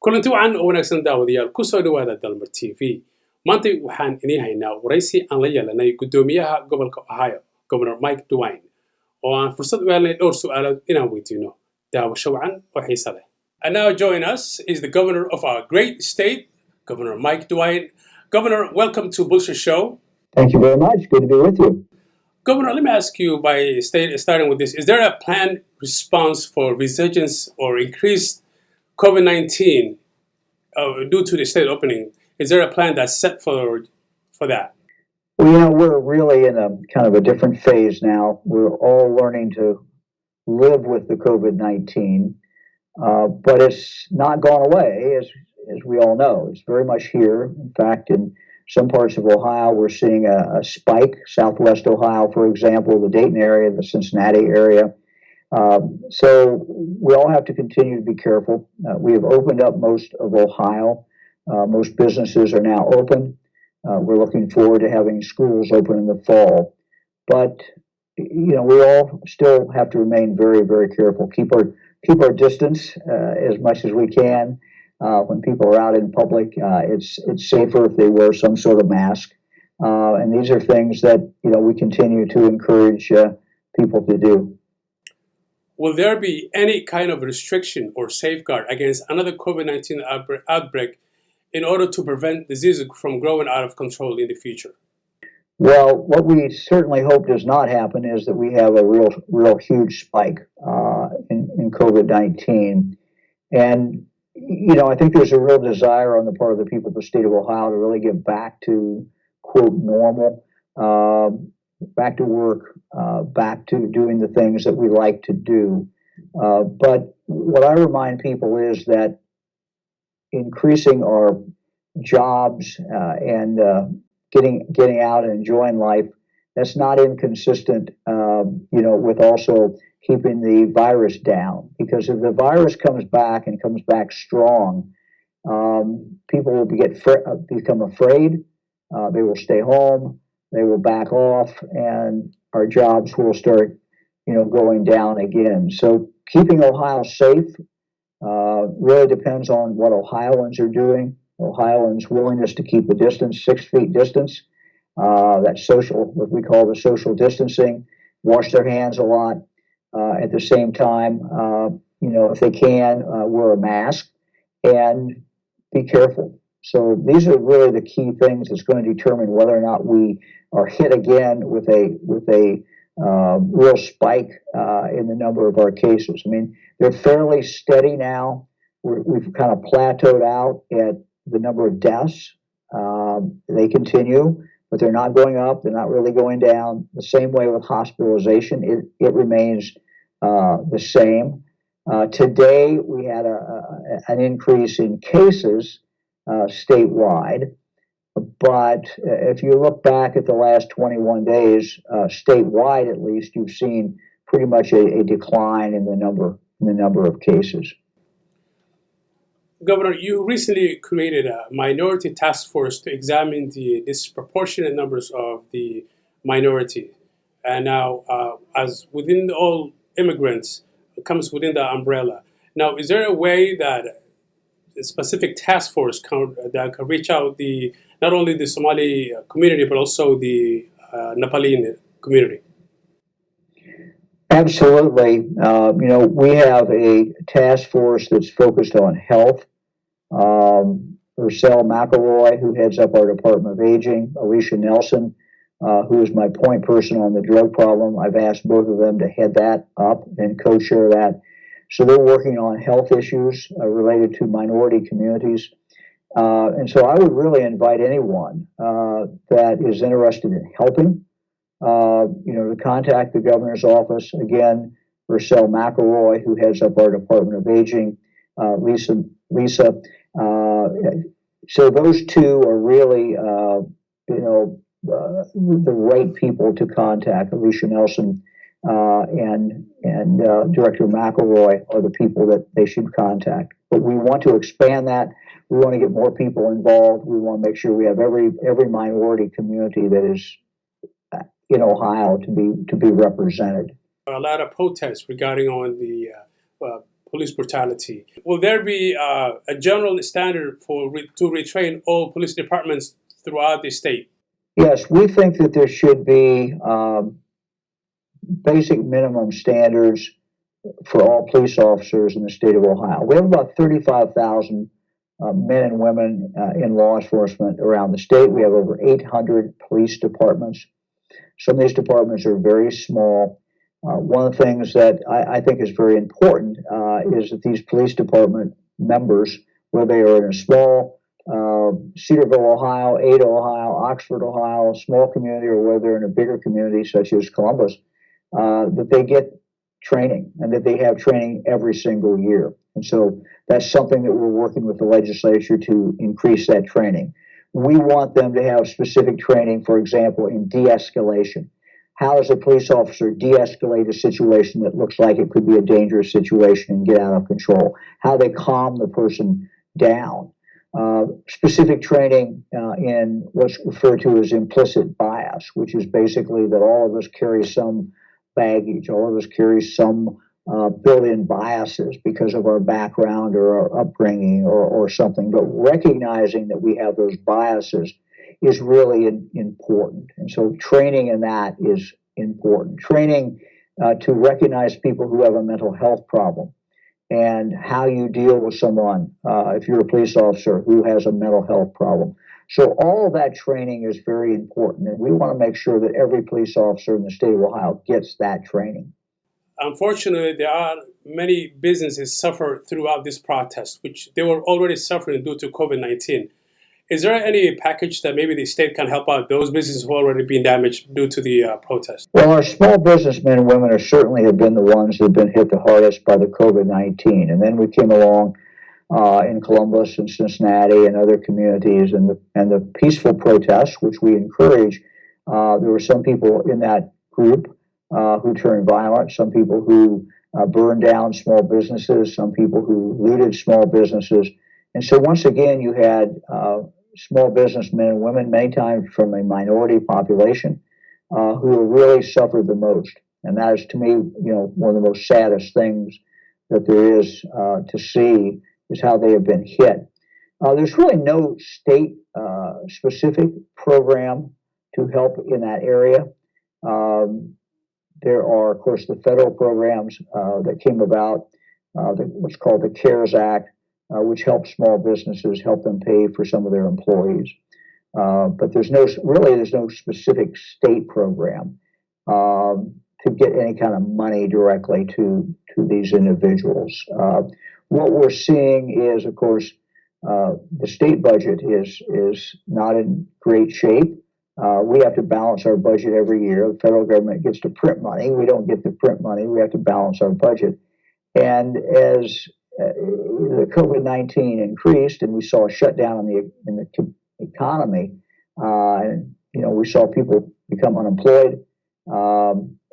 kulanti wacan oo wanaagsan daawadayaal ku soo dhawaada Dalmar TV. Maanta waxaan inii haynaa waraysi aan la yeelanay gudoomiyaha gobolka Ohio, Governor Mike DeWine, oo aan fursad u helnay dhowr su'aalood inaan weydiino daawasho wacan oo xiiso leh. And now join us is the governor of our great state, Governor Mike DeWine. Governor, welcome to Bullshit Show. Thank you very much. Good to be with you. Governor, let me ask you by starting with this. Is there a planned response for resurgence or increased COVID-19 due to the state opening? Is there a plan that's set for that? Well, we're really in a kind of a different phase now. We're all learning to live with the COVID-19, but it's not gone away, as we all know. It's very much here. In fact, in some parts of Ohio, we're seeing a spike. Southwest Ohio, for example, the Dayton area, the Cincinnati area. So we all have to continue to be careful. We have opened up most of Ohio. Most businesses are now open. We're looking forward to having schools open in the fall. But, you know, we all still have to remain very, very careful. Keep our distance as much as we can. When people are out in public, it's safer if they wear some sort of mask. And these are things that, you know, we continue to encourage people to do. Will there be any kind of restriction or safeguard against another COVID-19 outbreak in order to prevent disease from growing out of control in the future? Well, what we certainly hope does not happen is that we have a real huge spike in COVID-19. And, you know, I think there's a real desire on the part of the people of the state of Ohio to really get back to, quote, normal, back to work, back to doing the things that we like to do. But what I remind people is that increasing our jobs and getting out and enjoying life, that's not inconsistent, you know, with also keeping the virus down. Because if the virus comes back and comes back strong, people will become afraid. They will stay home. They will back off, and our jobs will start, you know, going down again. So keeping Ohio safe really depends on what Ohioans are doing. Ohioans' willingness to keep a distance, 6 feet distance, that social, what we call the social distancing, wash their hands a lot. At the same time, you know, if they can, wear a mask and be careful. So these are really the key things that's going to determine whether or not we are hit again with a real spike in the number of our cases. I mean, they're fairly steady now. We've kind of plateaued out at the number of deaths. They continue, but they're not going up. They're not really going down. The same way with hospitalization, it remains the same. Today, we had an increase in cases statewide. But if you look back at the last 21 days, statewide at least, you've seen pretty much a decline in the number of cases. Governor, you recently created a minority task force to examine the disproportionate numbers of the minority. And now, as within all immigrants, it comes within the umbrella. Now, is there a way that a specific task force that can reach out not only the Somali community, but also the Nepali community? Absolutely. You know, we have a task force that's focused on health. Ursel McElroy, who heads up our Department of Aging, Alicia Nelson, who is my point person on the drug problem. I've asked both of them to head that up and co-chair that. So they're working on health issues related to minority communities. And so I would really invite anyone that is interested in helping, you know, to contact the governor's office. Again, Ursel McElroy, who heads up our Department of Aging, Lisa. So those two are really, you know, the right people to contact. Alicia Nelson and Director McElroy are the people that they should contact. But we want to expand that. We want to get more people involved. We want to make sure we have every minority community that is in Ohio to be represented. A lot of protests regarding on the police brutality. Will there be a general standard to retrain all police departments throughout the state? Yes, we think that there should be basic minimum standards for all police officers in the state of Ohio. We have about 35,000 men and women in law enforcement around the state. We have over 800 police departments. Some of these departments are very small. One of the things that I think is very important is that these police department members, whether they are in a small Cedarville, Ohio, Ada, Ohio, Oxford, Ohio, small community, or whether they're in a bigger community such as Columbus, that they get training and that they have training every single year. And so that's something that we're working with the legislature to increase that training. We want them to have specific training, for example, in de-escalation. How does a police officer de-escalate a situation that looks like it could be a dangerous situation and get out of control? How they calm the person down. Specific training in what's referred to as implicit bias, which is basically that all of us carry some baggage, all of us carry some built-in biases because of our background or our upbringing or something. But recognizing that we have those biases is really important. And so training in that is important. Training to recognize people who have a mental health problem and how you deal with someone, if you're a police officer who has a mental health problem. So all of that training is very important, and we want to make sure that every police officer in the state of Ohio gets that training. Unfortunately, there are many businesses suffer throughout this protest, which they were already suffering due to COVID-19. Is there any package that maybe the state can help out those businesses who have already been damaged due to the protest? Well, our small businessmen and women certainly have been the ones that have been hit the hardest by the COVID-19. And then we came along in Columbus and Cincinnati and other communities, and the peaceful protests, which we encourage. There were some people in that group who turned violent, some people who burned down small businesses, some people who looted small businesses. And so once again, you had small businessmen and women, many times from a minority population, who really suffered the most. And that is, to me, one of the most saddest things that there is to see is how they have been hit. There's really no state specific program to help in that area. There are, of course, the federal programs that came about, what's called the CARES Act, which helps small businesses, help them pay for some of their employees. But there's no specific state program to get any kind of money directly to these individuals. What we're seeing is, of course, the state budget is not in great shape. We have to balance our budget every year. The federal government gets to print money. We don't get to print money. We have to balance our budget. And as the COVID-19 increased, and we saw a shutdown in the economy, and we saw people become unemployed,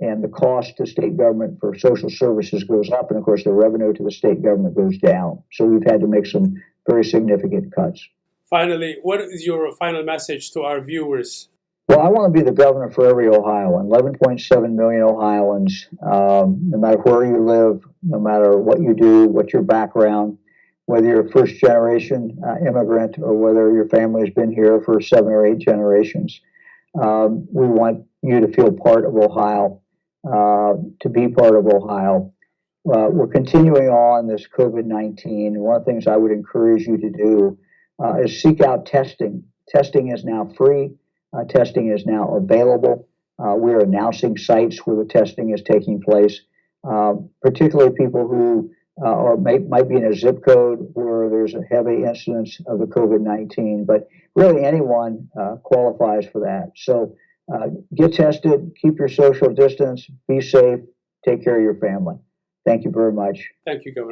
and the cost to state government for social services goes up, and of course the revenue to the state government goes down. So we've had to make some very significant cuts. Finally, what is your final message to our viewers? Well, I want to be the governor for every Ohioan, 11.7 million Ohioans, no matter where you live, no matter what you do, what your background, whether you're a first-generation immigrant or whether your family has been here for 7 or 8 generations. We want you to feel part of Ohio, to be part of Ohio. We're continuing on this COVID-19. One of the things I would encourage you to do is seek out testing. Testing is now free. Testing is now available. We're announcing sites where the testing is taking place, particularly people who might be in a zip code where there's a heavy incidence of the COVID-19, but really anyone qualifies for that. So get tested, keep your social distance, be safe, take care of your family. Thank you very much. Thank you, Governor.